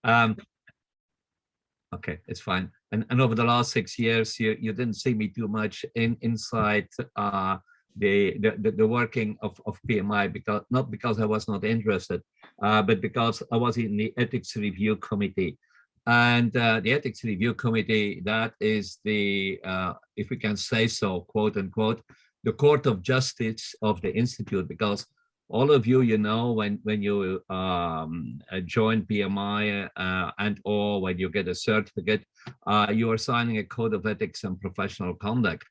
Okay, it's fine. And over the last 6 years, you didn't see me too much inside the working of PMI, because not because I was not interested, but because I was in the ethics review committee. And the ethics review committee, that is the, if we can say so, quote unquote, the court of justice of the institute, because all of you, you know, when you join PMI and or when you get a certificate, you are signing a code of ethics and professional conduct.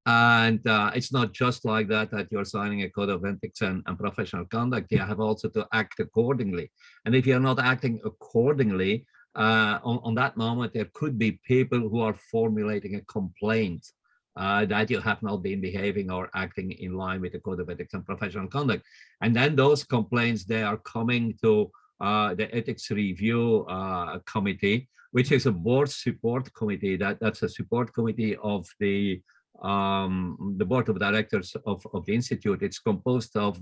And it's not just like that you're signing a code of ethics and professional conduct. You have also to act accordingly. And if you're not acting accordingly, on that moment, there could be people who are formulating a complaint that you have not been behaving or acting in line with the code of ethics and professional conduct. And then those complaints, they are coming to the ethics review committee, which is a board support committee. That's a support committee of the board of directors of the institute. It's composed of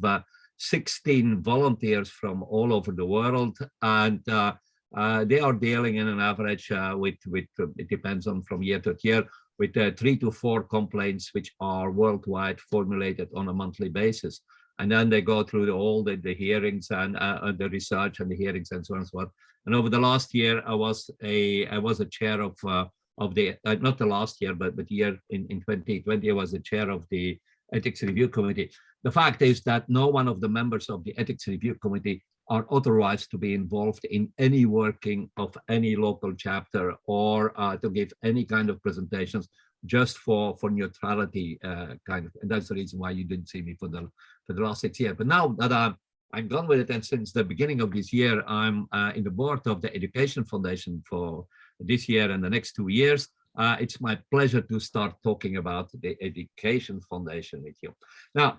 16 volunteers from all over the world, and they are dealing in an average with it depends on from year to year, with 3 to 4 complaints which are worldwide formulated on a monthly basis. And then they go through all the hearings and the research and the hearings and so on and so on. And over the last year, I was a chair of the not the last year, but the year in 2020, I was the chair of the ethics review committee. The fact is that no one of the members of the ethics review committee are authorized to be involved in any working of any local chapter or to give any kind of presentations, just for neutrality kind of. And that's the reason why you didn't see me for the last 6 years. But now that I'm gone with it, and since the beginning of this year, I'm in the board of the Education Foundation for this year and the next 2 years. It's my pleasure to start talking about the Education Foundation with you. Now,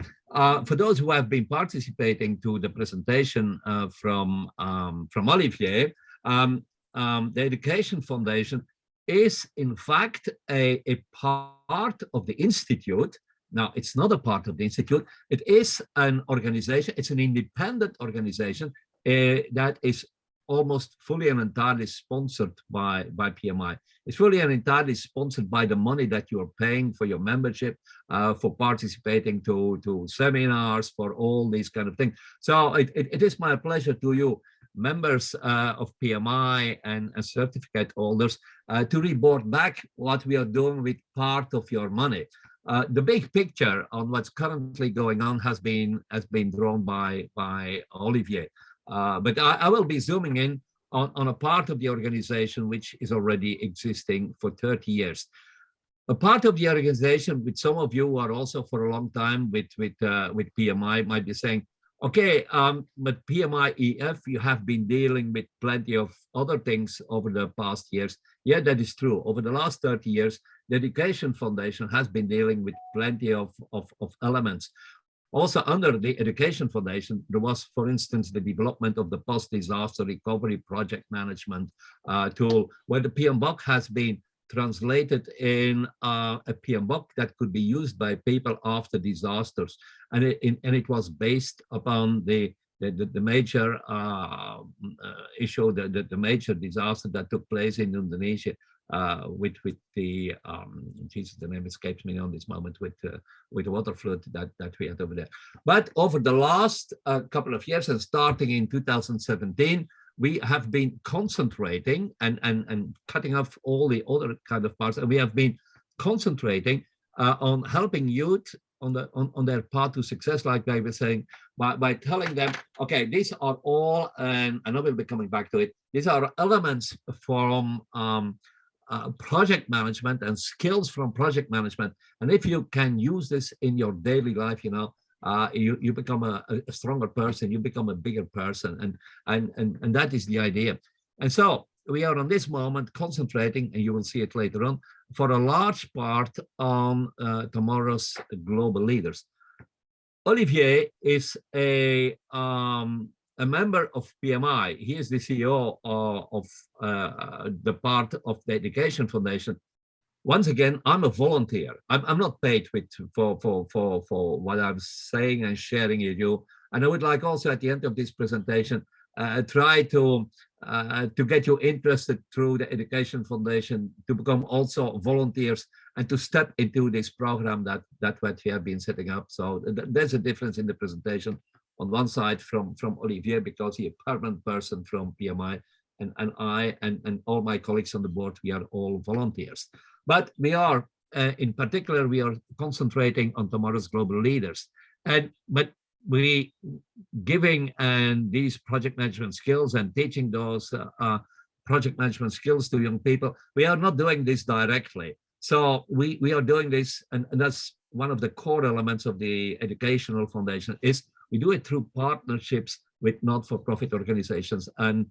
for those who have been participating to the presentation from Olivier, the Education Foundation is in fact a part of the Institute. Now, it's not a part of the Institute. It is an organization. It's an independent organization that is almost fully and entirely sponsored by PMI. It's fully and entirely sponsored by the money that you are paying for your membership, for participating to seminars, for all these kind of things. So it is my pleasure to you, members of PMI and certificate holders, to report back what we are doing with part of your money. The big picture on what's currently going on has been drawn by Olivier. But I will be zooming in on a part of the organization which is already existing for 30 years. A part of the organization, which some of you who are also for a long time with PMI might be saying, okay, but PMIEF, you have been dealing with plenty of other things over the past years. Yeah, that is true. Over the last 30 years, the Education Foundation has been dealing with plenty of elements. Also, under the Education Foundation, there was, for instance, the development of the post-disaster recovery project management tool, where the PMBOK has been translated in a PMBOK that could be used by people after disasters, and it was based upon the major issue, the major disaster that took place in Indonesia. With the Jesus, the name escapes me on this moment, with the water flood that we had over there. But over the last couple of years, and starting in 2017, we have been concentrating and cutting off all the other kind of parts, and we have been concentrating on helping youth on their path to success, like I was saying, by telling them, okay, these are all, and I will be coming back to it, these are elements from project management and skills from project management. And if you can use this in your daily life, you know, you become a stronger person, you become a bigger person, and that is the idea. And so we are on this moment concentrating, and you will see it later on, for a large part on tomorrow's global leaders. Olivier is a member of PMI. He is the CEO of the part of the Education Foundation. Once again, I'm a volunteer. I'm not paid for what I'm saying and sharing with you. And I would like also at the end of this presentation try to to get you interested through the Education Foundation to become also volunteers and to step into this program that what we have been setting up. So there's a difference in the presentation. On one side from Olivier, because he's a permanent person from PMI, and I and all my colleagues on the board, we are all volunteers. But we are, in particular, we are concentrating on tomorrow's global leaders. But we giving these project management skills and teaching those project management skills to young people, we are not doing this directly. So we are doing this, and that's one of the core elements of the Educational Foundation, is we do it through partnerships with not-for-profit organizations. And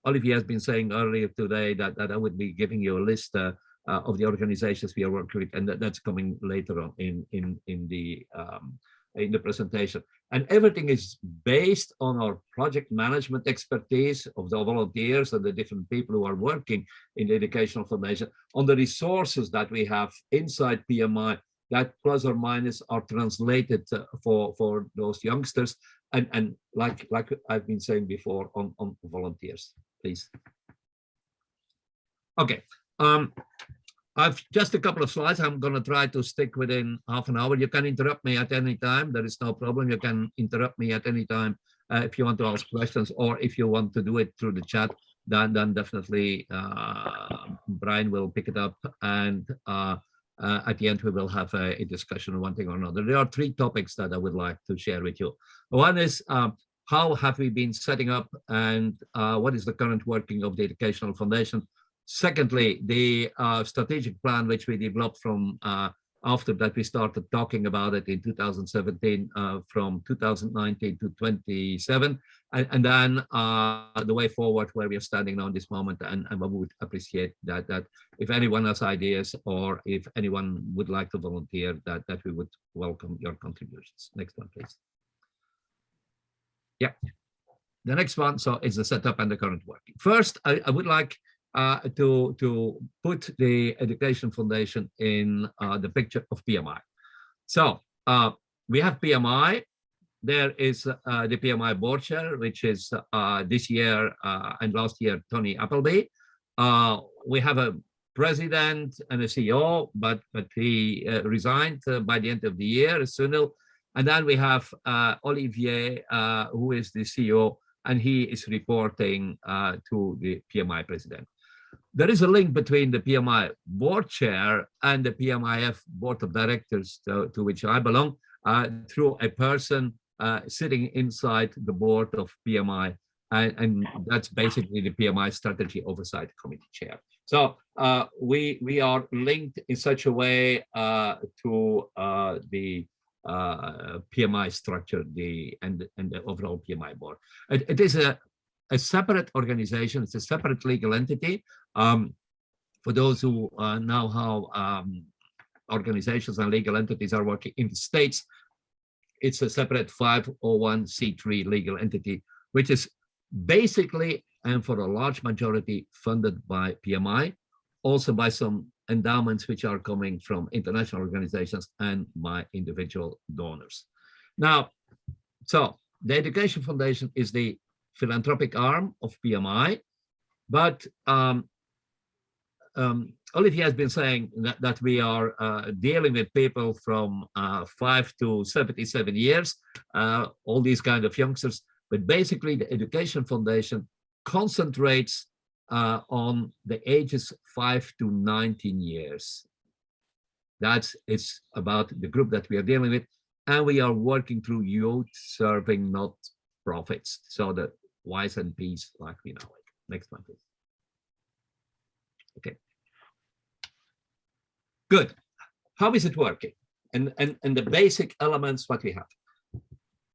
Olivier has been saying earlier today that I would be giving you a list of the organizations we are working with, and that's coming later on in the presentation. And everything is based on our project management expertise of the volunteers and the different people who are working in the Educational Foundation, on the resources that we have inside PMI that plus or minus are translated for those youngsters, and like I've been saying before, on volunteers, please. Okay. I've just a couple of slides. I'm going to try to stick within half an hour. You can interrupt me at any time. There is no problem. You can interrupt me at any time if you want to ask questions, or if you want to do it through the chat, then definitely Brian will pick it up, and at the end we will have a discussion on one thing or another. There are three topics that I would like to share with you. One is how have we been setting up, and what is the current working of the Educational Foundation? Secondly, the strategic plan which we developed from after that we started talking about it in 2017, from 2019 to 27, and then the way forward where we are standing now in this moment. And I would appreciate that if anyone has ideas, or if anyone would like to volunteer, that we would welcome your contributions. Next one, please. Yeah, the next one, so is the setup and the current working. First, I would like to put the Education Foundation in the picture of PMI. So we have PMI. There is the PMI board chair, which is this year and last year Tony Appleby. We have a president and a CEO, but he resigned by the end of the year, Sunil. And then we have Olivier, who is the CEO, and he is reporting to the PMI president. There is a link between the PMI board chair and the PMIEF board of directors, to which I belong, through a person sitting inside the board of PMI, and that's basically the PMI strategy oversight committee chair. So we are linked in such a way to the PMI structure, and the overall PMI board. It is a separate organization. It's a separate legal entity. For those who know how organizations and legal entities are working in the States, it's a separate 501c3 legal entity, which is basically, and for a large majority, funded by PMI, also by some endowments which are coming from international organizations and by individual donors. Now, so the Education Foundation is the philanthropic arm of PMI, but Olivier has been saying that we are dealing with people from 5 to 77 years, all these kind of youngsters, but basically the Education Foundation concentrates on the ages 5 to 19 years. It's about the group that we are dealing with, and we are working through youth serving not-profits, so the Wise and Peace, like we know it. Next one, please. Okay. Good. How is it working? And the basic elements what we have.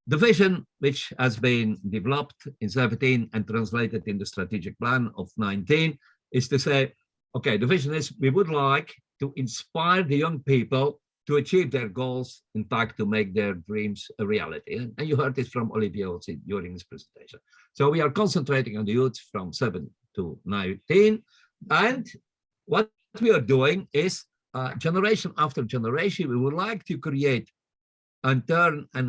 The vision, which has been developed in 17 and translated in the strategic plan of 19, is to say, okay, the vision is we would like to inspire the young people to achieve their goals, in fact, to make their dreams a reality. And you heard this from Olivier also during his presentation. So we are concentrating on the youth from 7 to 19. And what we are doing is generation after generation, we would like to create and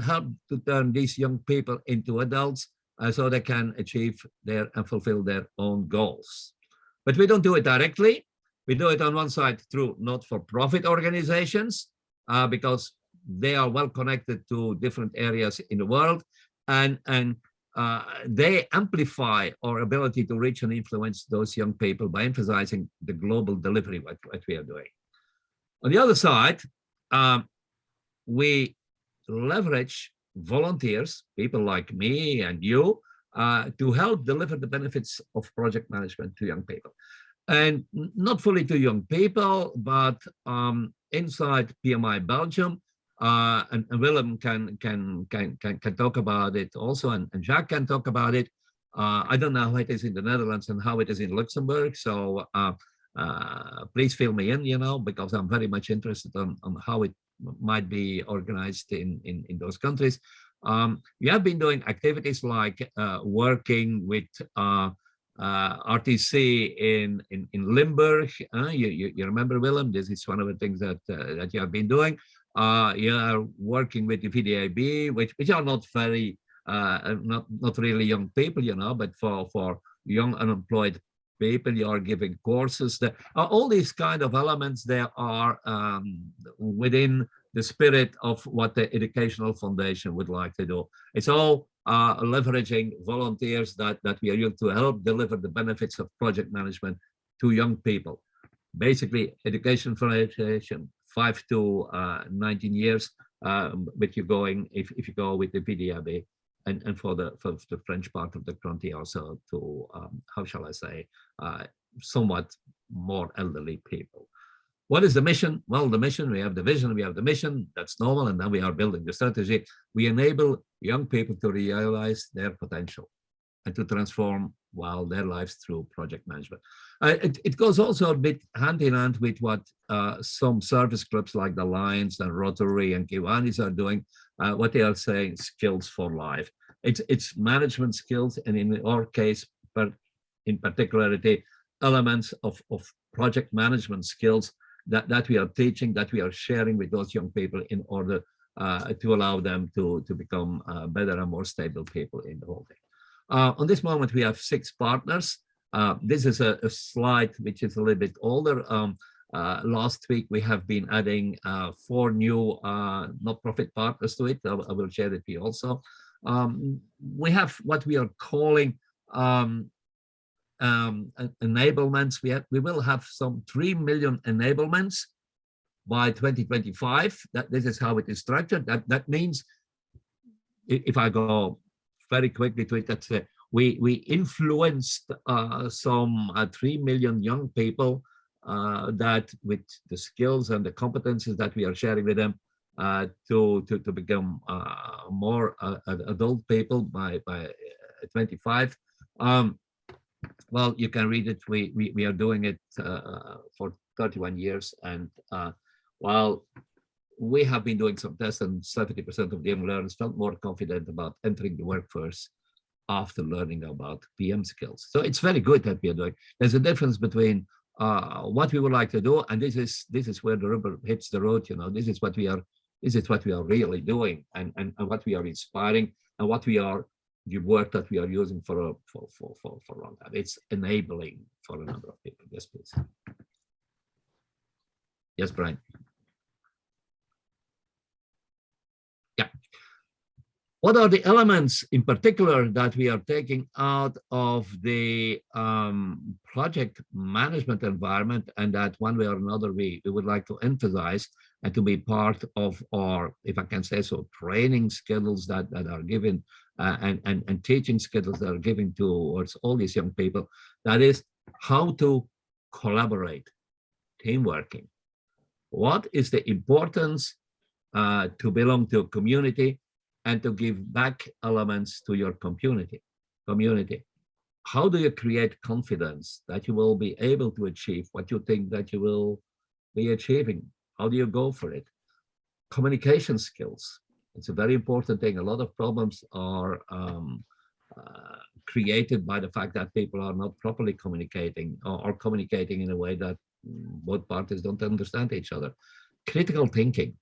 help to turn these young people into adults so they can achieve their and fulfill their own goals. But we don't do it directly. We do it on one side through not-for-profit organizations, because they are well connected to different areas in the world, and they amplify our ability to reach and influence those young people by emphasizing the global delivery, what we are doing. On the other side, we leverage volunteers, people like me and you, to help deliver the benefits of project management to young people. And not fully to young people, but inside PMI Belgium, and Willem can talk about it also, and Jacques can talk about it. I don't know how it is in the Netherlands and how it is in Luxembourg, so please fill me in, you know, because I'm very much interested on how it might be organized in those countries. We have been doing activities like working with RTC in Limburg. You remember, Willem? This is one of the things that that you have been doing. You are working with the VDAB, which are not very not really young people, you know, but for young unemployed people, you are giving courses. That all these kind of elements, there are within the spirit of what the Educational Foundation would like to do. It's all leveraging volunteers that we are using to help deliver the benefits of project management to young people. Basically, Education Foundation, 5 to 19 years, but you're going, if you go with the VDAB, and for the French part of the country also to, how shall I say, somewhat more elderly people. What is the mission? Well, the mission, we have the vision, we have the mission, that's normal, and then we are building the strategy. We enable young people to realize their potential and to transform, well, their lives through project management. It goes also a bit hand in hand with what some service clubs like the Lions and Rotary and Kiwanis are doing, what they are saying, skills for life. It's management skills, and in our case, but in particularity, elements of project management skills that we are teaching, that we are sharing with those young people in order to allow them to become better and more stable people in the whole thing. On this moment, we have 6 partners. This is a slide which is a little bit older. Last week, we have been adding 4 new not-profit partners to it. I will share it with you also. We have what we are calling enablements. We will have some 3 million enablements by 2025. This is how it is structured. That means, if I go very quickly to it, that we influenced some 3 million young people that with the skills and the competences that we are sharing with them to become more adult people by 25. Well, you can read it. We are doing it for 31 years, and while we have been doing some tests, and 70% of the young learners felt more confident about entering the workforce after learning about PM skills. So it's very good that we are doing. There's a difference between what we would like to do, and this is where the rubber hits the road. You know, this is what we are really doing, and what we are inspiring, and what we are, the work that we are using for a long time. It's enabling for a number of people. Yes, please. Yes, Brian. Yeah. What are the elements in particular that we are taking out of the project management environment, and that one way or another we would like to emphasize and to be part of our, if I can say so, training schedules that are given and teaching schedules that are given towards all these young people? That is how to collaborate, team working. What is the importance to belong to a community and to give back elements to your community? How do you create confidence that you will be able to achieve what you think that you will be achieving? How do you go for it? Communication skills. It's a very important thing. A lot of problems are created by the fact that people are not properly communicating, or communicating in a way that both parties don't understand each other. Critical thinking.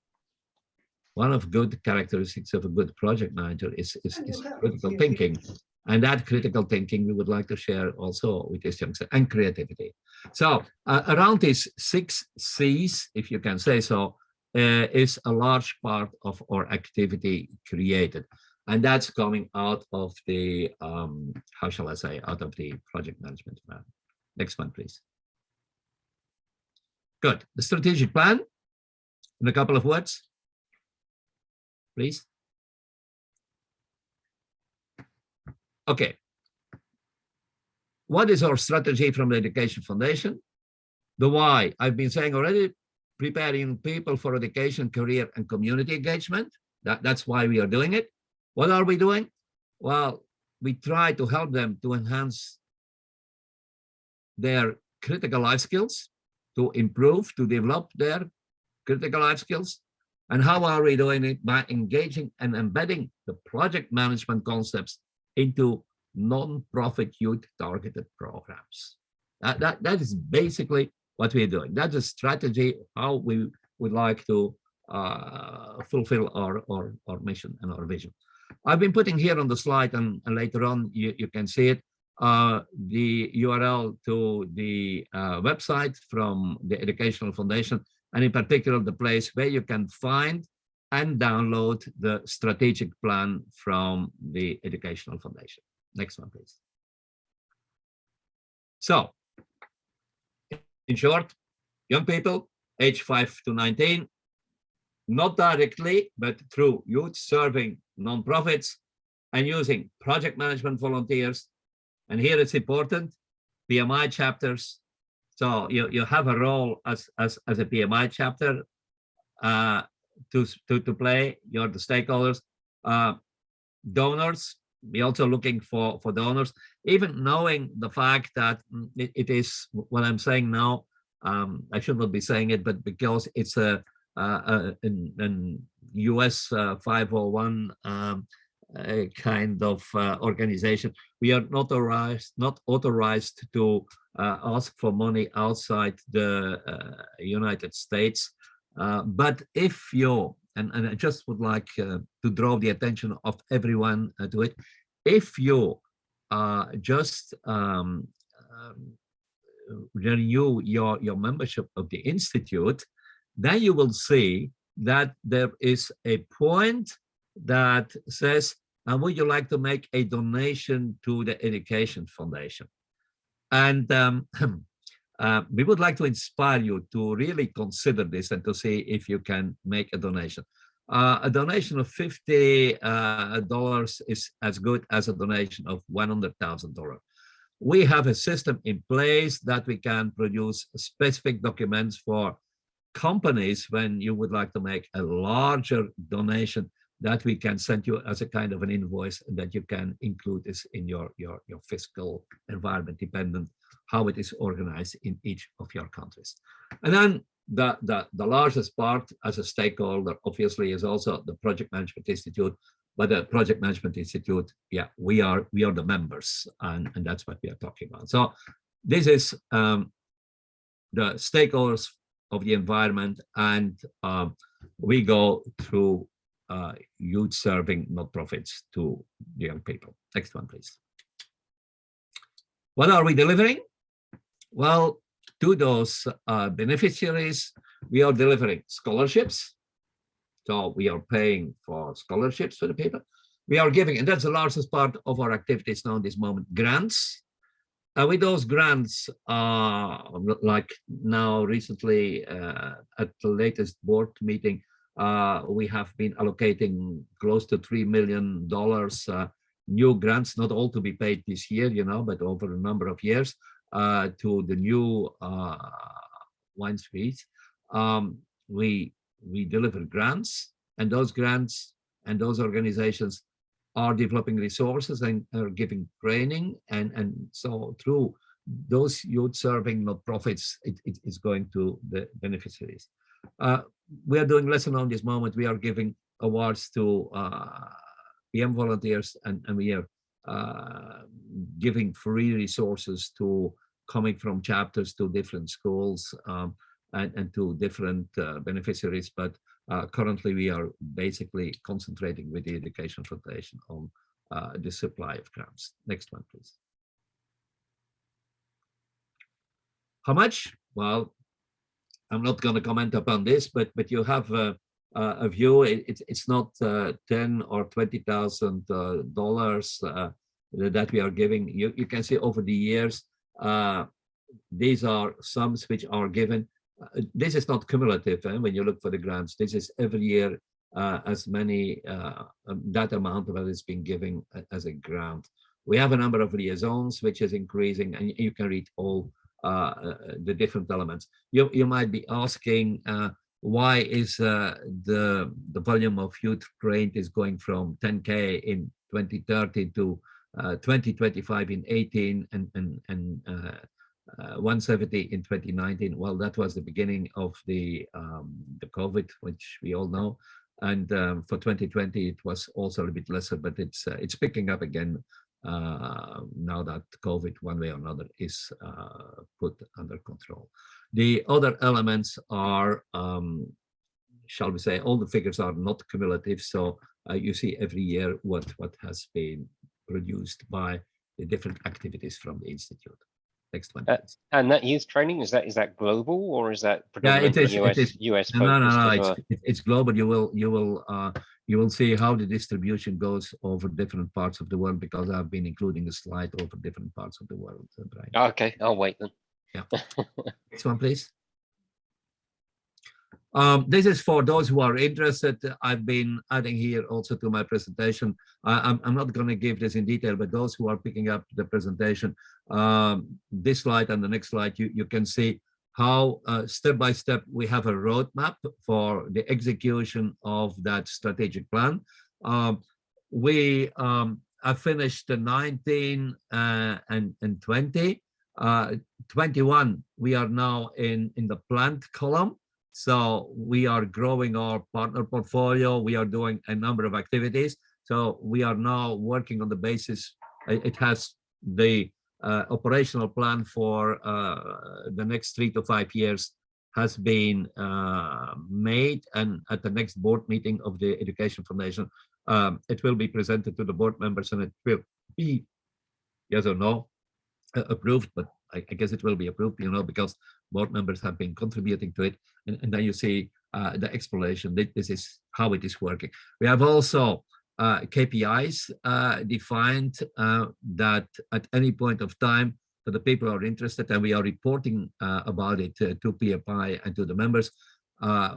One of good characteristics of a good project manager is critical thinking. And that critical thinking we would like to share also with these youngsters, and creativity. So around these 6 C's, if you can say so, is a large part of our activity created. And that's coming out of the, how shall I say, out of the project management plan. Next one, please. Good. The strategic plan, in a couple of words, please. Okay. What is our strategy from the Education Foundation? The why, I've been saying already, preparing people for education, career, and community engagement. That's why we are doing it. What are we doing? Well, we try to help them to enhance their critical life skills, to improve, to develop their critical life skills. And how are we doing it? By engaging and embedding the project management concepts into non-profit youth targeted programs. That is basically what we're doing. That's a strategy how we would like to fulfill our mission and our vision. I've been putting here on the slide, and later on you can see it, the URL to the website from the Educational Foundation, and in particular the place where you can find and download the strategic plan from the Educational Foundation. Next one, please. So, in short, young people, age 5 to 19, not directly, but through youth serving nonprofits and using project management volunteers. And here it's important, PMI chapters. So you have a role as a PMI chapter to play. You're the stakeholders. Donors, we're also looking for donors, even knowing the fact that it is what I'm saying now, I should not be saying it, but because it's a US 501 kind of organization, we are not authorized to ask for money outside the United States. But if you, and I just would like to draw the attention of everyone to it, if you just renew your membership of the Institute, then you will see that there is a point that says, and would you like to make a donation to the Education Foundation? And we would like to inspire you to really consider this and to see if you can make a donation. A donation of $50 is as good as a donation of $100,000. We have a system in place that we can produce specific documents for companies when you would like to make a larger donation, that we can send you as a kind of an invoice, and that you can include this in your fiscal environment, dependent how it is organized in each of your countries. And then the largest part as a stakeholder, obviously, is also the Project Management Institute. But the Project Management Institute, yeah, we are the members, and that's what we are talking about. So this is the stakeholders of the environment, and we go through youth serving nonprofits to the young people. Next one, please. What are we delivering? Well, to those beneficiaries, we are delivering scholarships. So we are paying for scholarships for the people. We are giving, and that's the largest part of our activities now at this moment, grants. With those grants, like now recently at the latest board meeting, we have been allocating close to $3 million new grants, not all to be paid this year, you know, but over a number of years to the new wine suites. We deliver grants, and those grants and those organizations are developing resources and are giving training, and so through those youth serving nonprofits, it is going to the beneficiaries. We are doing less on this moment. We are giving awards to PM volunteers, and we are giving free resources to coming from chapters to different schools and to different beneficiaries. But currently we are basically concentrating with the Education Foundation on the supply of grants. Next one, please. How much? Well, I'm not going to comment upon this, but you have a view. It's not $10,000 or $20,000 that we are giving. You can see over the years, these are sums which are given. This is not cumulative when you look for the grants. This is every year as many, that amount that is being given as a grant. We have a number of liaisons which is increasing, and you can read all the different elements. You might be asking why is the volume of youth trained is going from 10K in 2030 to 2025 in 18 and 170 in 2019. Well, that was the beginning of the COVID, which we all know, and for 2020 it was also a little bit lesser, but it's picking up again now that COVID, one way or another, is put under control. The other elements are, shall we say, all the figures are not cumulative, so you see every year what has been produced by the different activities from the institute. Next one, please. And that youth training, is that global, or is that predominantly US focused? No, it's global. You will see how the distribution goes over different parts of the world, because I've been including a slide over different parts of the world. Right? Okay, I'll wait then. Yeah. Next one, please. This is for those who are interested. I've been adding here also to my presentation. I'm not going to give this in detail, but those who are picking up the presentation, this slide and the next slide, you can see how step by step we have a roadmap for the execution of that strategic plan. We have finished the 19 and 20. 21, we are now in the planned column. So we are growing our partner portfolio. We are doing a number of activities. So we are now working on the basis. It has the operational plan for the next 3 to 5 years has been made, and at the next board meeting of the Education Foundation, it will be presented to the board members, and it will be yes or no approved, but I guess it will be approved, because board members have been contributing to it. And then you see the explanation. This is how it is working. We have also KPIs defined that at any point of time that the people are interested, and we are reporting about it to PMI and to the members,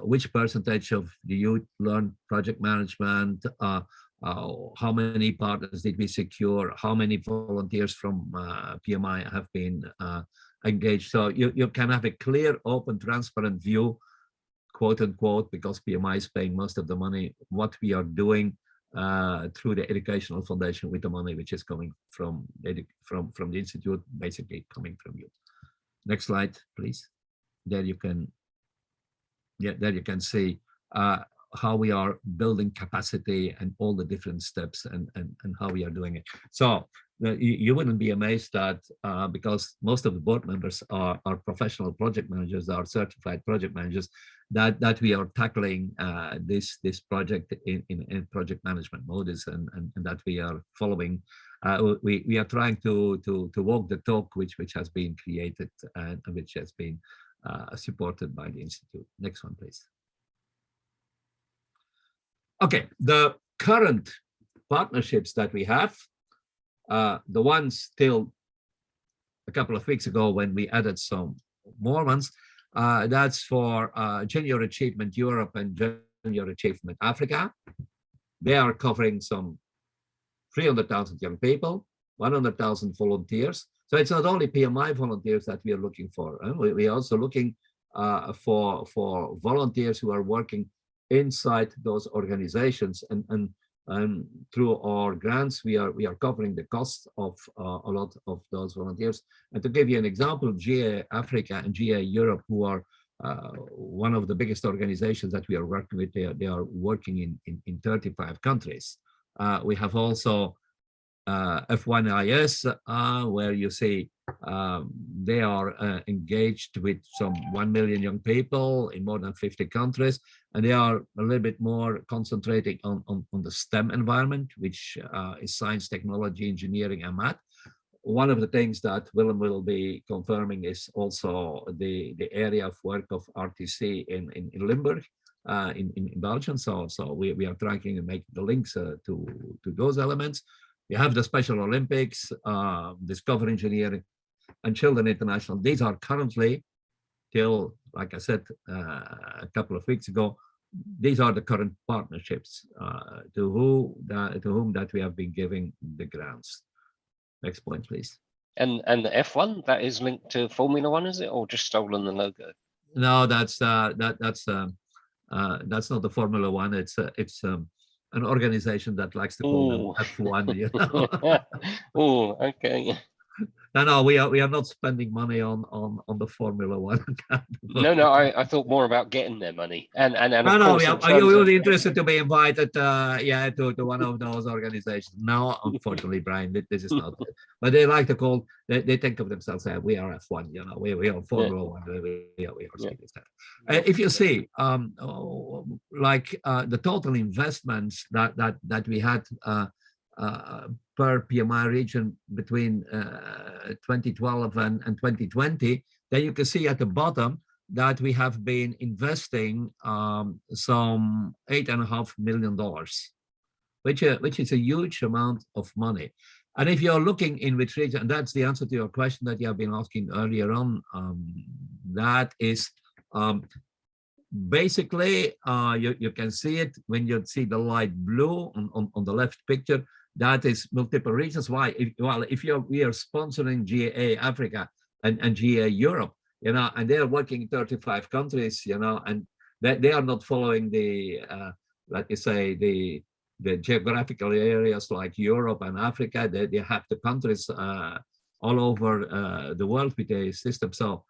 which percentage of the youth learn project management, how many partners did we secure, how many volunteers from PMI have been engaged. So you can have a clear, open, transparent view, quote unquote, because PMI is paying most of the money, what we are doing through the Educational Foundation with the money which is coming from the Institute, basically coming from you. Next slide, please. There you can see how we are building capacity and all the different steps and how we are doing it. So you wouldn't be amazed that because most of the board members are professional project managers, are certified project managers, that we are tackling this project in project management modes, and that we are following. We are trying to walk the talk which has been created and which has been supported by the Institute. Next one, please. Okay, the current partnerships that we have, the ones till a couple of weeks ago when we added some more ones, that's for Junior Achievement Europe and Junior Achievement Africa. They are covering some 300,000 young people, 100,000 volunteers. So it's not only PMI volunteers that we are looking for. We are also looking for volunteers who are working inside those organizations, and through our grants we are covering the costs of a lot of those volunteers. And to give you an example, GA Africa and GA Europe, who are one of the biggest organizations that we are working with, they are working in 35 countries. We have also F1IS, where you see they are engaged with some 1 million young people in more than 50 countries, and they are a little bit more concentrating on the STEM environment, which is science, technology, engineering, and math. One of the things that Willem will be confirming is also the area of work of RTC in Limburg, in Belgium. So we are trying to make the links to those elements. We have the Special Olympics, Discover Engineering, and Children International. These are currently, till, like I said a couple of weeks ago, these are the current partnerships to whom that we have been giving the grants. Next point, please. And the F1, that is linked to Formula One, is it, or just stolen the logo? No, that's not the Formula One. It's an organization that likes to call them F1. You know? Oh, okay. No, we are not spending money on the Formula One. No, I thought more about getting their money, and of course. Are you really interested to be invited? To one of those organizations? No, unfortunately, Brian, this is not. But they like to call. They think of themselves as we are F1. You know, we are Formula One. We are if you see, like the total investments that we had. Per PMI region between 2012 and 2020, then you can see at the bottom that we have been investing some $8.5 million, which is a huge amount of money. And if you're looking in which region, and that's the answer to your question that you have been asking earlier on, that is basically you can see it when you see the light blue on the left picture. That is multiple regions. Why? If we are sponsoring GA Africa and GA Europe, you know, and they are working in 35 countries, you know, and they are not following the, let me say, the geographical areas like Europe and Africa. They have the countries all over the world with a system. So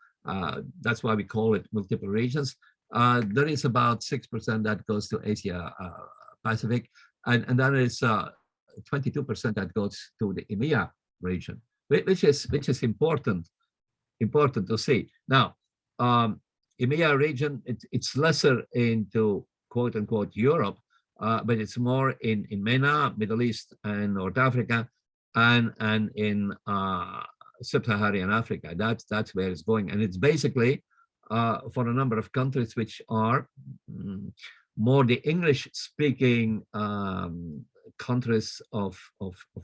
that's why we call it multiple regions. There is about 6% that goes to Asia Pacific, and that is 22% that goes to the EMEA region, which is important to see. Now, EMEA region, it's lesser into quote unquote Europe, but it's more in MENA, Middle East and North Africa, and in Sub-Saharan Africa. That's where it's going, and it's basically for a number of countries which are more the English-speaking countries of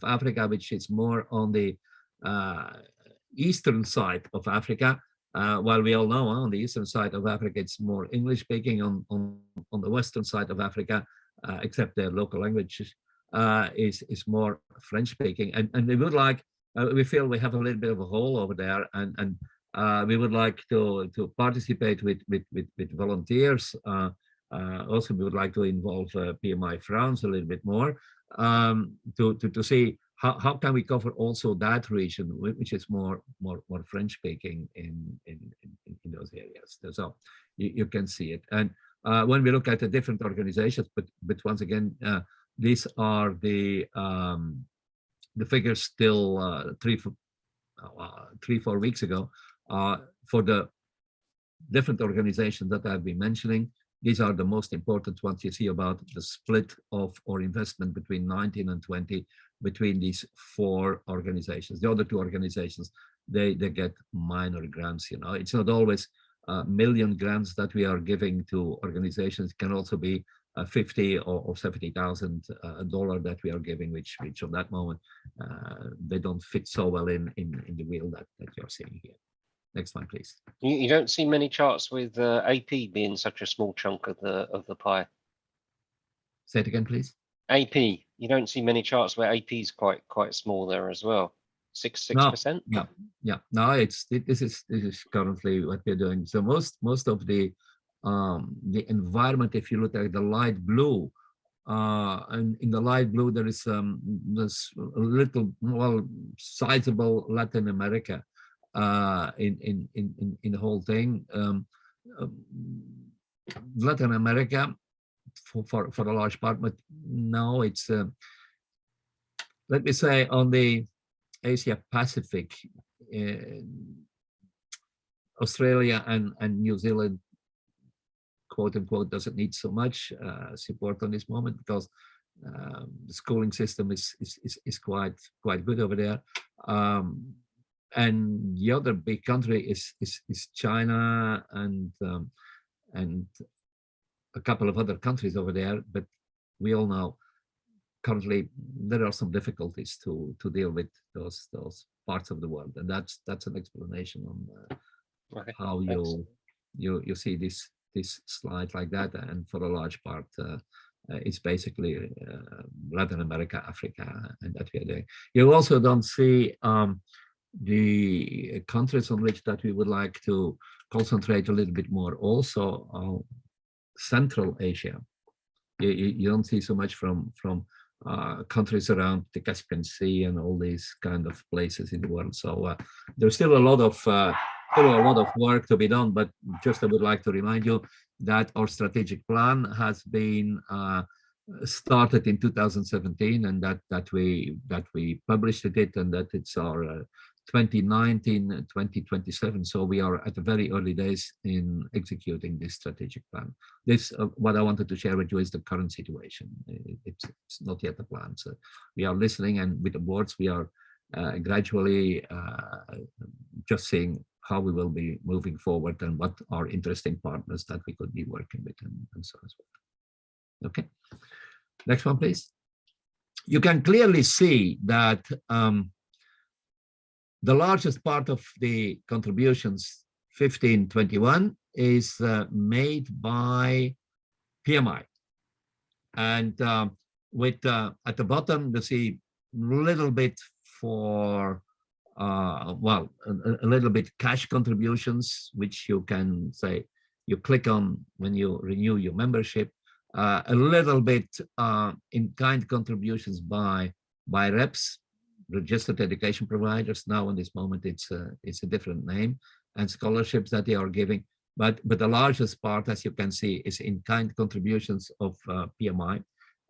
Africa, which is more on the eastern side of Africa. While we all know on the eastern side of Africa, it's more English-speaking. On the western side of Africa, except their local languages, is more French-speaking. And we would like, we feel we have a little bit of a hole over there, and we would like to participate with volunteers. Also, we would like to involve PMI France a little bit more to see how can we cover also that region, which is more French speaking in those areas. So you can see it. And when we look at the different organizations, but once again, these are the figures still 3-4 weeks ago for the different organizations that I've been mentioning. These are the most important ones. You see about the split of our investment between 19 and 20 between these 4 organizations. The other 2 organizations, they get minor grants. You know, it's not always million grants that we are giving to organizations. It can also be $50,000 or $70,000 that we are giving, which on that moment they don't fit so well in the wheel that you're seeing here. Next one, please. You don't see many charts with AP being such a small chunk of the pie. Say it again, please. AP. You don't see many charts where AP is quite small there as well. 6%. Yeah. No, this is currently what we're doing. So most of the environment, if you look at the light blue, and in the light blue there is this little sizable Latin America. In the whole thing, Latin America for a large part, but now it's let me say, on the Asia Pacific, Australia and New Zealand, quote unquote, doesn't need so much support on this moment because the schooling system is quite good over there. And the other big country is China and a couple of other countries over there. But we all know currently there are some difficulties to deal with those parts of the world, and that's an explanation on how you see this slide like that. And for a large part, it's basically Latin America, Africa, and that we are doing. You also don't see the countries on which that we would like to concentrate a little bit more. Also, Central Asia. You don't see so much from countries around the Caspian Sea and all these kind of places in the world. So there's still a lot of work to be done. But just I would like to remind you that our strategic plan has been started in 2017, and that we published it, and that it's our 2019-2027. So we are at the very early days in executing this strategic plan. This what I wanted to share with you is the current situation. It's not yet a plan. So we are listening, and with the boards we are gradually just seeing how we will be moving forward and what are interesting partners that we could be working with, and so as well. Okay, next one, please. You can clearly see that the largest part of the contributions, 1521, is made by PMI. And with at the bottom, you see a little bit for, well, a little bit cash contributions, which you can say you click on when you renew your membership. A little bit in-kind contributions by reps, registered education providers. Now in this moment it's a different name, and scholarships that they are giving, but the largest part, as you can see, is in-kind contributions of PMI.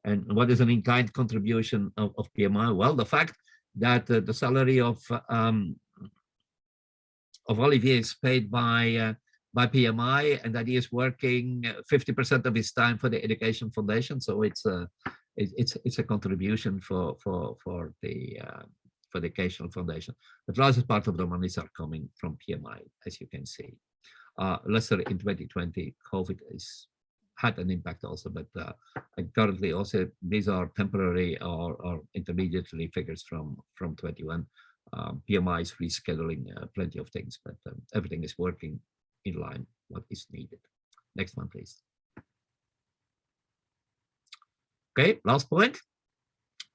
And what is an in-kind contribution of PMI? Well, the fact that the salary of Olivier is paid by PMI, and that he is working 50% of his time for the Education Foundation. So it's a contribution for the Educational Foundation. But largest part of the monies are coming from PMI, as you can see. Lesser in 2020, COVID had an impact also, but currently also these are temporary or intermediately figures from 21. PMI is rescheduling plenty of things, but everything is working in line what is needed. Next one, please. Okay, last point.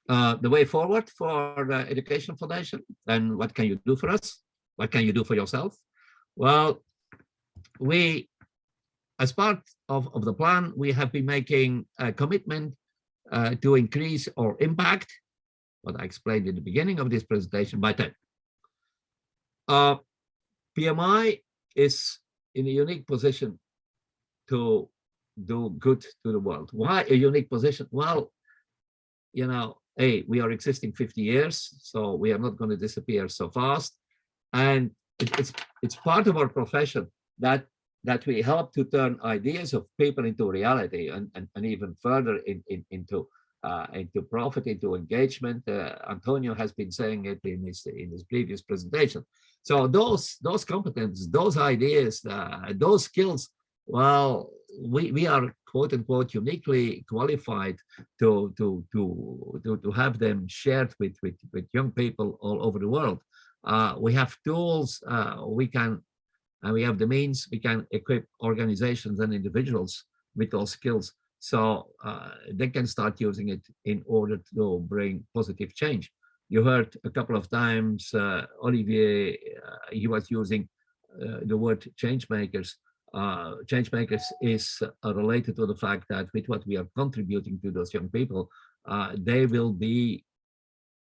The way forward for the Education Foundation, and what can you do for us? What can you do for yourself? Well, we, as part of the plan, we have been making a commitment to increase our impact, what I explained in the beginning of this presentation, by 10. PMI is in a unique position to do good to the world. Why a unique position? Well, you know, we are existing 50 years, so we are not going to disappear so fast. And it's part of our profession that we help to turn ideas of people into reality, and even further into profit, into engagement. Antonio has been saying it in his previous presentation. So those competences, those ideas, those skills, well, we are quote unquote uniquely qualified to have them shared with young people all over the world. We have tools, we have the means, we can equip organizations and individuals with those skills, so they can start using it in order to bring positive change. You heard a couple of times Olivier, he was using the word change makers. Change makers is related to the fact that with what we are contributing to those young people, they will be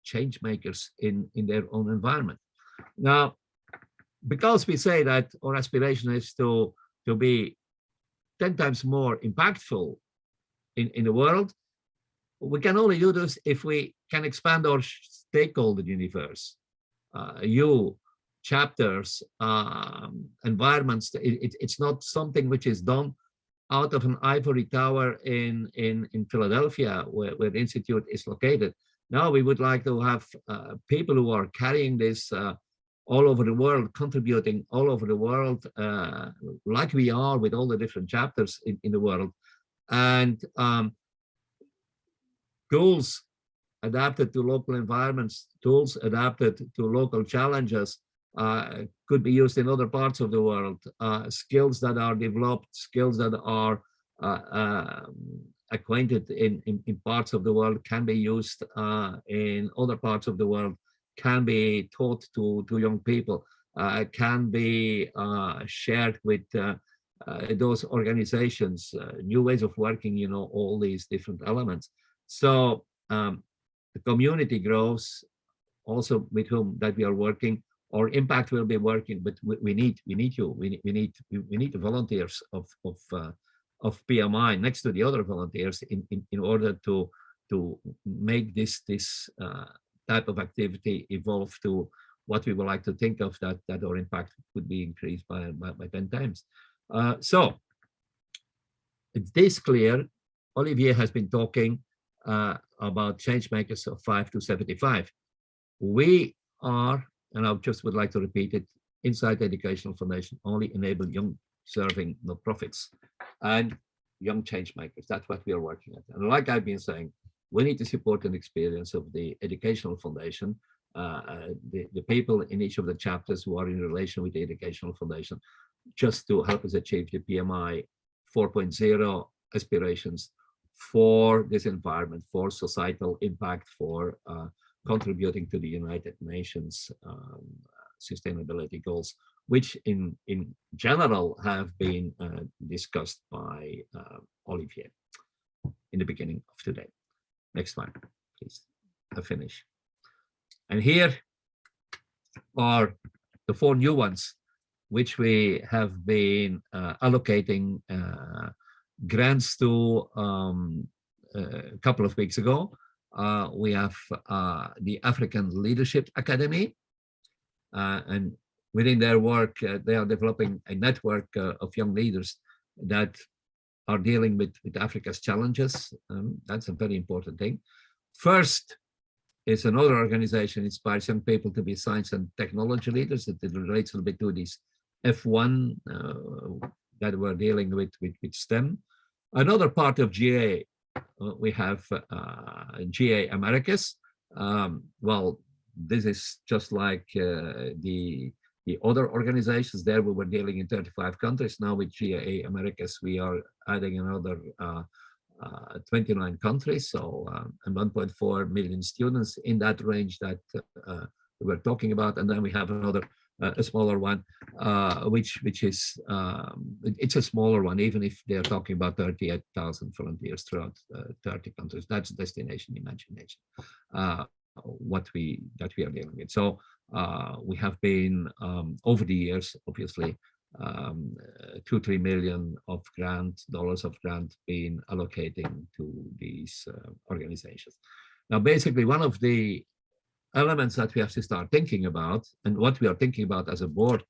change makers in their own environment. Now, because we say that our aspiration is to be 10 times more impactful in the world, we can only do this if we can expand our stakeholder universe. You, chapters, environments, it's not something which is done out of an ivory tower in Philadelphia, where the Institute is located. Now we would like to have people who are carrying this all over the world, contributing all over the world, like we are with all the different chapters in the world. And tools adapted to local environments, tools adapted to local challenges could be used in other parts of the world. Skills that are developed, skills that are acquainted in parts of the world can be used in other parts of the world, can be taught to young people, can be shared with those organizations, new ways of working, you know, all these different elements. So the community grows also with whom that we are working. Our impact will be working, but we need you. We need the volunteers of PMI next to the other volunteers in order to make this type of activity evolve to what we would like to think of, that our impact could be increased by 10 times. So it is clear. Olivier has been talking about change makers of 5 to 75. We are, and I just would like to repeat it, inside Educational Foundation only enable young serving nonprofits and young change makers. That's what we are working at. And like I've been saying, we need to support an experience of the Educational Foundation, the people in each of the chapters who are in relation with the Educational Foundation, just to help us achieve the PMI 4.0 aspirations for this environment, for societal impact, for contributing to the United Nations sustainability goals, which in general have been discussed by Olivier in the beginning of today. Next one, please. I finish. And here are the 4 new ones, which we have been allocating grants to a couple of weeks ago. We have the African Leadership Academy, and within their work, they are developing a network of young leaders that are dealing with Africa's challenges. That's a very important thing. First is another organization inspires young people to be science and technology leaders. It relates a little bit to this F1 that we're dealing with STEM. Another part of GA, we have GA Americas. Well, this is just like the other organizations. There we were dealing in 35 countries. Now with GA Americas, we are adding another 29 countries, so and 1.4 million students in that range that we're talking about. And then we have another a smaller one, which is it's a smaller one, even if they're talking about 38,000 volunteers throughout 30 countries. That's Destination Imagination, that we are dealing with. So we have been over the years, obviously, 2-3 million of dollars of grant being allocating to these organizations. Now, basically, one of the elements that we have to start thinking about, and what we are thinking about as a board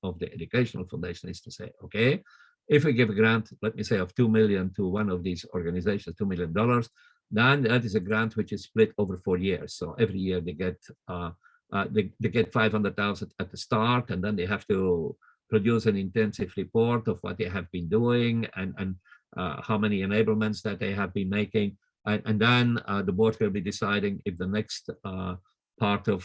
of the Educational Foundation, is to say, okay, if we give a grant, let me say of 2 million to one of these organizations, $2 million, then that is a grant which is split over 4 years. So every year they get they get 500,000 at the start, and then they have to produce an intensive report of what they have been doing and how many enablements that they have been making. And then the board will be deciding if the next part of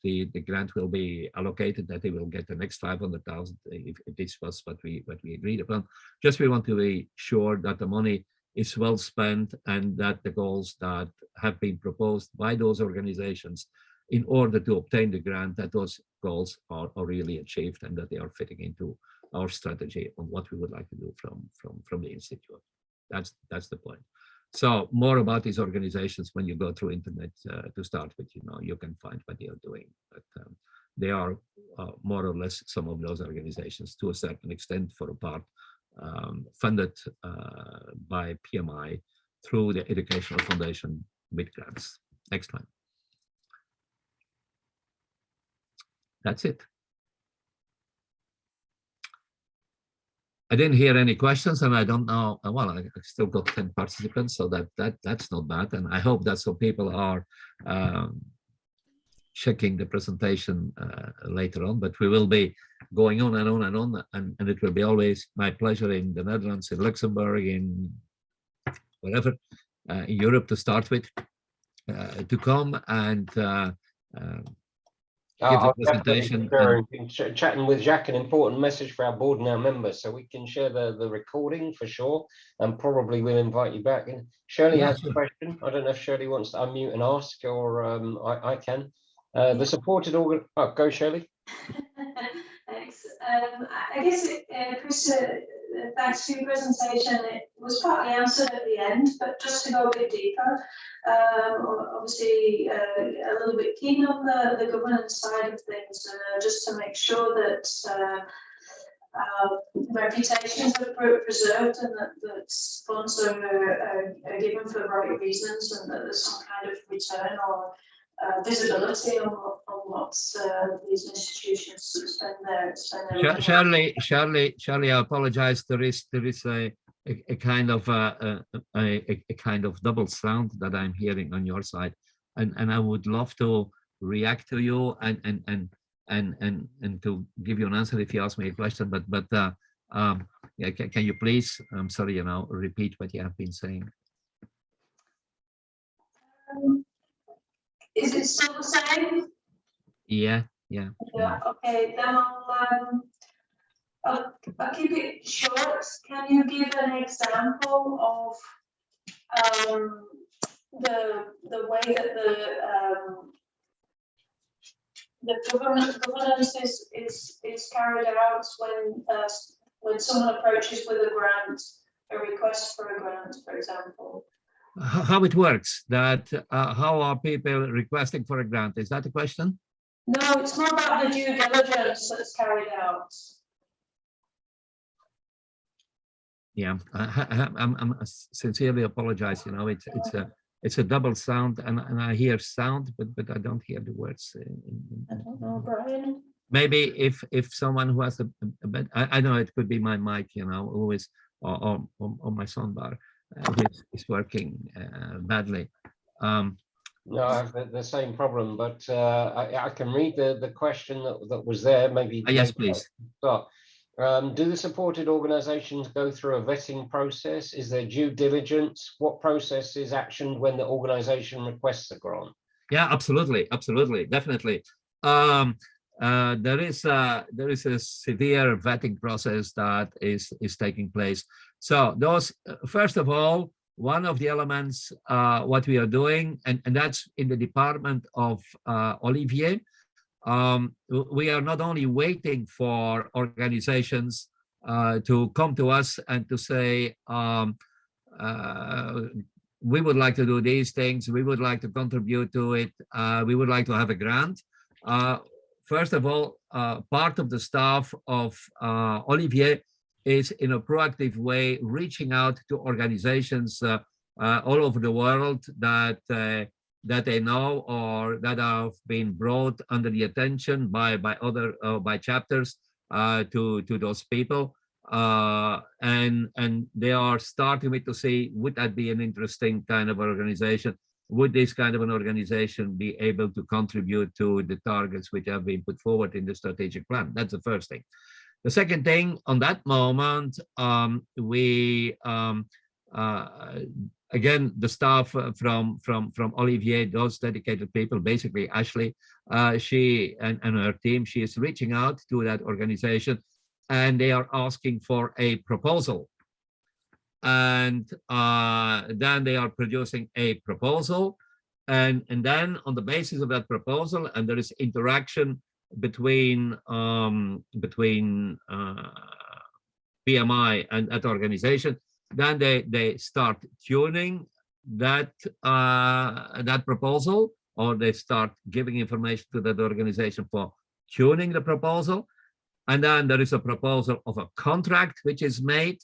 the grant will be allocated, that they will get the next 500,000 if this was what we agreed upon. Just we want to be sure that the money is well spent and that the goals that have been proposed by those organizations in order to obtain the grant, that those goals are really achieved and that they are fitting into our strategy on what we would like to do from the Institute. That's the point. So more about these organizations when you go through internet to start with, you can find what they are doing. But they are more or less some of those organizations to a certain extent, for a part, funded by PMI through the Educational Foundation with grants. Excellent. That's it. I didn't hear any questions, and I don't know. Well, I still got 10 participants, so that's not bad. And I hope that some people are checking the presentation later on. But we will be going on and on and on, and it will be always my pleasure in the Netherlands, in Luxembourg, in wherever in Europe to start with, to come and give the presentation. Chatting with Jacques, an important message for our board and our members, so we can share the recording for sure, and probably we'll invite you back. And Shirley has a question. I don't know if Shirley wants to unmute and ask, or I can. The supported organ. Oh, go Shirley. Thanks. I guess, Chris, thanks for your presentation. It was partly answered at the end, but just to go a bit deeper, obviously a little bit keen on the governance side of things, just to make sure that reputations are preserved and that funds are given for the right reasons, and that there's some kind of return or visibility on what these institutions spend their Shirley, I apologize. There is a kind of a kind of double sound that I'm hearing on your side, and I would love to react to you and to give you an answer if you ask me a question. But yeah, can you please, I'm sorry, repeat what you have been saying? Is it still the same? Yeah. Okay, then I'll keep it short. Can you give an example of the way that the governance is carried out when someone approaches with a grant, a request for a grant, for example? How it works, that how are people requesting for a grant? Is that the question? No, it's more about the due diligence that's carried out. Yeah, I'm sincerely apologize. It's a double sound, and I hear sound, but I don't hear the words. I don't know, Brian. Maybe if someone who has a bit, I know it could be my mic, who is or my soundbar. Is working badly. No, I have the same problem, but I can read the question that was there. Maybe. Yes, please. Start. Do the supported organisations go through a vetting process? Is there due diligence? What process is actioned when the organisation requests a grant? Yeah, absolutely, definitely. There is a severe vetting process that is taking place. So those, first of all, one of the elements what we are doing, and that's in the department of Olivier. We are not only waiting for organizations to come to us and to say, we would like to do these things, we would like to contribute to it, we would like to have a grant. First of all, part of the staff of Olivier is in a proactive way reaching out to organizations all over the world that they know or that have been brought under the attention by other by chapters to those people, and they are starting with to see, would that be an interesting kind of organization? Would this kind of an organization be able to contribute to the targets which have been put forward in the strategic plan? That's the first thing. The second thing, on that moment, we again, the staff from Olivier, those dedicated people, basically Ashley, she and her team, she is reaching out to that organization, and they are asking for a proposal. And then they are producing a proposal, and then on the basis of that proposal, and there is interaction between PMI and that organization, then they start tuning that that proposal, or they start giving information to that organization for tuning the proposal, and then there is a proposal of a contract which is made,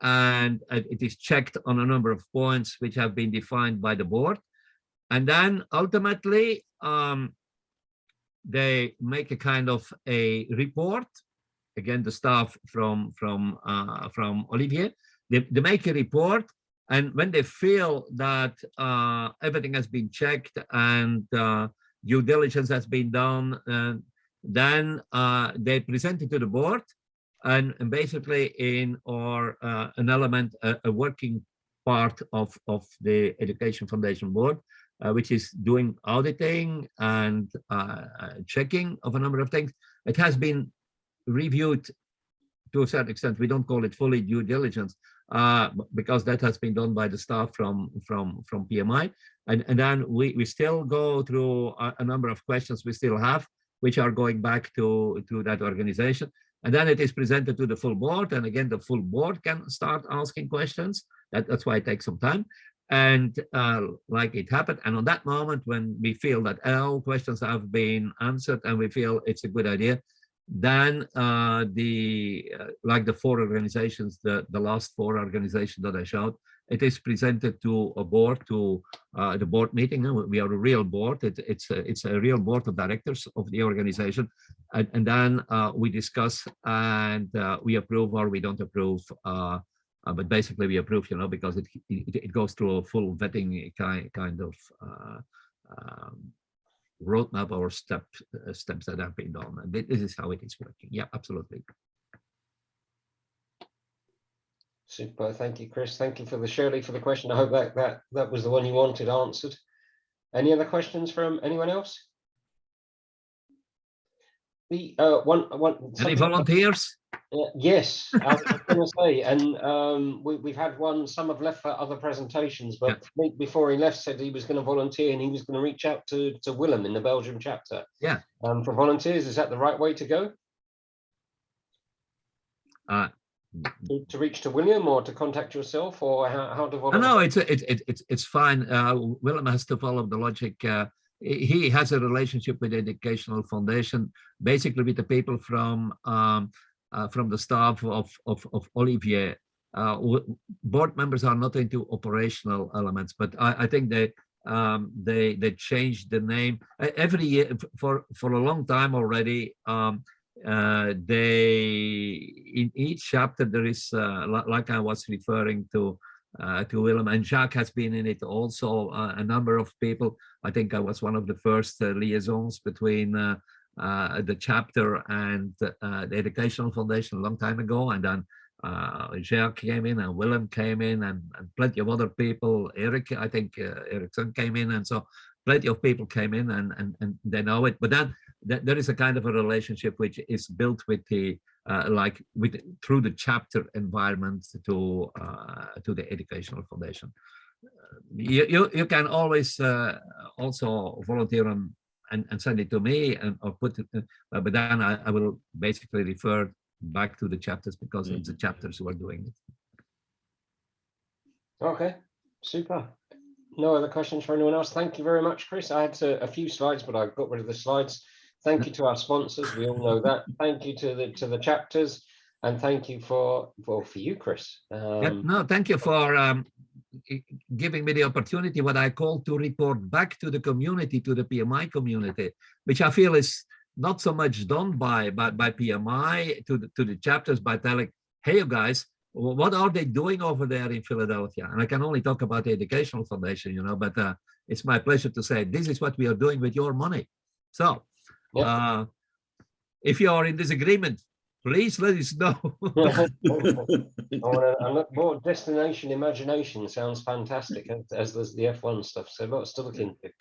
and it is checked on a number of points which have been defined by the board. And then ultimately, they make a kind of a report. Again, the staff from Olivier, they make a report, and when they feel that everything has been checked and due diligence has been done, then they present it to the board, and basically in or an element, a working part of the Education Foundation Board, which is doing auditing and checking of a number of things. It has been reviewed to a certain extent. We don't call it fully due diligence because that has been done by the staff from PMI. And then we still go through a number of questions we still have, which are going back to that organization. And then it is presented to the full board. And again, the full board can start asking questions. That's why it takes some time. And like it happened. And on that moment, when we feel that all questions have been answered and we feel it's a good idea, then like the 4 organizations, the last 4 organizations that I showed, it is presented to a board, to the board meeting. We are a real board. It's a real board of directors of the organization. And then we discuss and we approve or we don't approve. But basically we approve, you know, because it goes through a full vetting kind of roadmap or steps that have been done. And this is how it is working. Yeah, absolutely. Super. Thank you, Chris. Thank you for the Shirley for the question. I hope that was the one you wanted answered. Any other questions from anyone else? The Any volunteers? Yes, I was going to say, and we've had one. Some have left for other presentations, but yeah. Before he left, said he was going to volunteer and he was going to reach out to Willem in the Belgium chapter. Yeah. For volunteers, is that the right way to go? To reach to William, or to contact yourself, or how to volunteer? No, it's fine. Willem has to follow the logic. He has a relationship with the Educational Foundation, basically with the people from the staff of Olivier. Board members are not into operational elements, but I think they changed the name every year for a long time already. In each chapter there is like I was referring to Willem, and Jacques has been in it also, a number of people. I think I was one of the first liaisons between the chapter and the Educational Foundation a long time ago, and then Jacques came in and Willem came in and plenty of other people. Eric, I think Erickson came in, and so plenty of people came in and they know it. But then there is a kind of a relationship which is built with the through the chapter environment to the Educational Foundation. You can always also volunteer and send it to me or put it, but then I will basically refer back to the chapters because it's the chapters who are doing it. Okay, super. No other questions for anyone else. Thank you very much, Chris. I had a few slides, but I got rid of the slides. Thank you to our sponsors. We all know that. Thank you to the chapters, and thank you for you, Chris. No, thank you for giving me the opportunity, what I call to report back to the community, to the PMI community, which I feel is not so much done by PMI to the chapters by telling, hey, you guys, what are they doing over there in Philadelphia? And I can only talk about the Educational Foundation, you know, but it's my pleasure to say this is what we are doing with your money. So if you are in disagreement, please let us know. More destination imagination sounds fantastic, as does the F1 stuff. So lots to look into.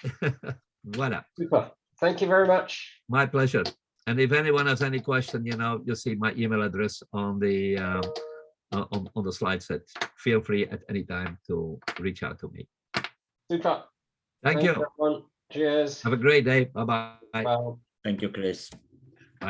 Voilà. Super. Thank you very much. My pleasure. And if anyone has any question, you know, you'll see my email address on the on the slide set. Feel free at any time to reach out to me. Super. Thank you. Everyone. Cheers. Have a great day. Bye-bye. Bye. Thank you, Chris.